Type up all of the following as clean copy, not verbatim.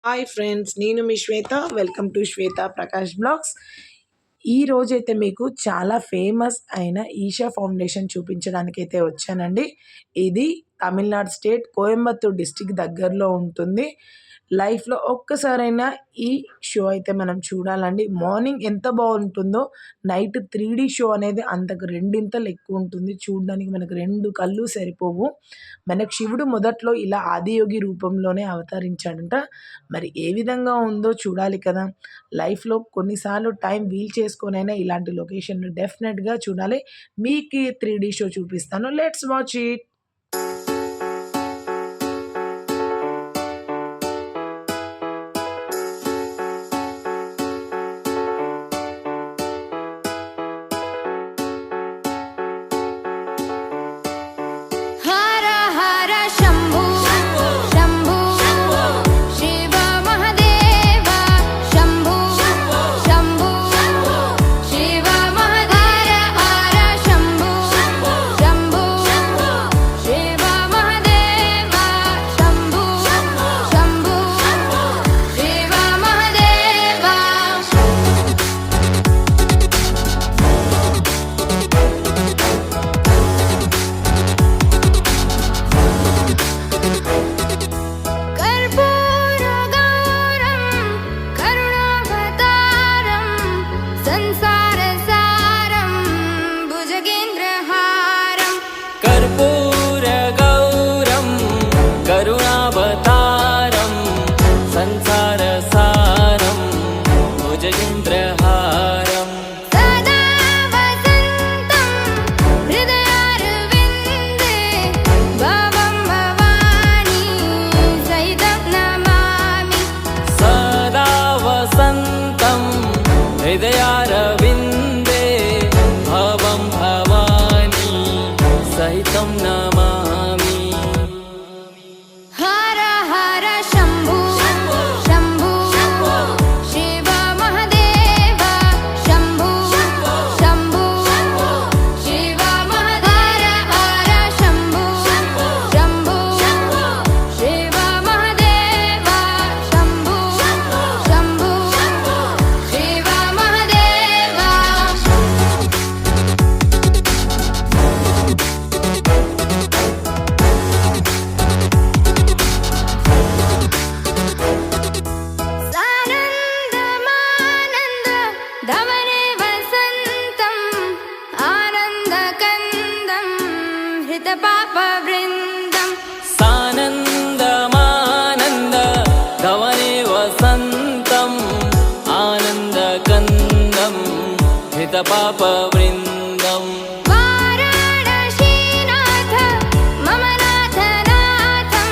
Hi friends, నేను మీ Shweta. Welcome to Shweta Prakash blogs. ఈ రోజైతే మీకు చాలా ఫేమస్ అయిన ఈషా ఫౌండేషన్ చూపించడానికైతే వచ్చానండి. ఇది తమిళనాడు స్టేట్ కోయంబత్తూర్ డిస్ట్రిక్ట్ దగ్గరలో ఉంటుంది. లైఫ్‌లో ఒక్కసారైనా ఈ షో అయితే మనం చూడాలండి. మార్నింగ్ ఎంత బాగుంటుందో నైట్ 3D షో అనేది అంతకు రెండింతలు ఎక్కువ ఉంటుంది. చూడడానికి మనకు 2 కళ్ళు సరిపోవు. మనకు శివుడు మొదట్లో ఇలా ఆదియోగి రూపంలోనే అవతరించాడంట. మరి ఏ విధంగా ఉందో చూడాలి కదా! లైఫ్‌లో కొన్నిసార్లు టైం వీల్ చేసుకొనైనా ఇలాంటి లొకేషన్‌ని డెఫినెట్‌గా చూడాలి. మీకు ఈ 3D షో చూపిస్తాను. Let's watch it. Har Har Shambhu Shambhu Shiv Mahadev Shambhu Shambhu Shiv Mahadev Har Shambhu Shambhu Shiv Mahadev Shambhu Shambhu Shiv Mahadev कर्पूरगौरं करुणावतारं संसारसारं भुजगेन्द्रहारं कर्पूरगौरं करुणावतारं संसारसारं भुजगेन्द्रहारं सदा वसन्तं हृदयारविन्दे भवं भवानी सहितं नमामि सदा वसन्तं हृदयारविन्दे भवं भवानी सहितं नमामि हर हर शम्भु शम्भु शिव महादेव शम्भु शम्भु शिव महादेव हर शम्भु शम्भु शिव महादेव शम्भु शम्भु शिव महादेव सानन्दमानन्द धवने वसन्तम् आनन्दकन्दं हृतपापवृन्दम् सानन्दमानन्द धवने वसन्तम् आनन्दकन्दं हितपापवृन्दम् वाराणसीनाथ मम नाथनाथं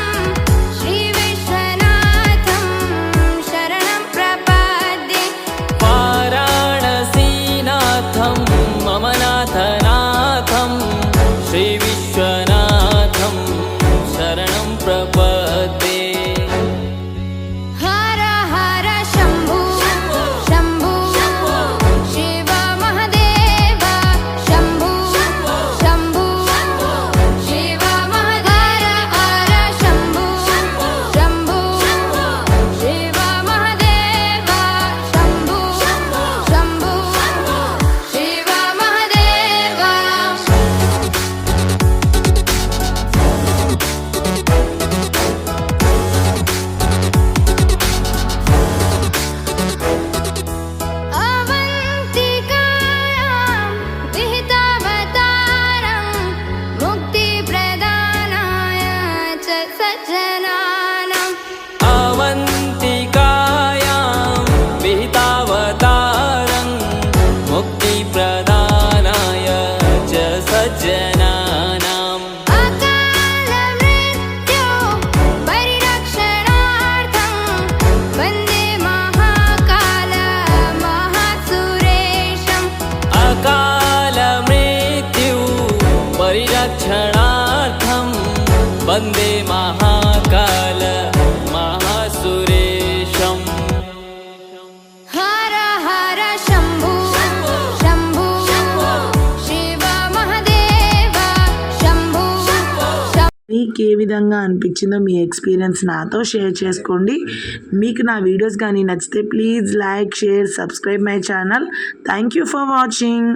श्रीविश्वनाथं शरणं प्रपद्ये वाराणसीनाथं मम नाथनाथं श्रीविश्वनाथं शरणं प्रपद्ये हर हर शम्भु शम्भु शिव महादेव शम्भु शम्भु शिव महादेव हर शम्भु शम्भु शिव महादेव शम्भु शम्भु शिव महादेव अवन्तिकायां विहितावतारं मुक्तिप्रदानाय च सज्जनानाम् अवन्तिकायां विहितावतारं मुक्तिप्रदानाय च सज्जनानाम् अकालमृत्यो परिरक्षणार्थं वन्दे महाकाल महासुरेशम् अकालमृत्यु परिरक्षणार्थं वन्दे महाकाल महासुरेशम् మీకు ఏ విధంగా అనిపించిందో మీ ఎక్స్పీరియన్స్ నాతో షేర్ చేసుకోండి. మీకు నా వీడియోస్ కానీ నచ్చితే please like, share, subscribe my channel. Thank you for watching.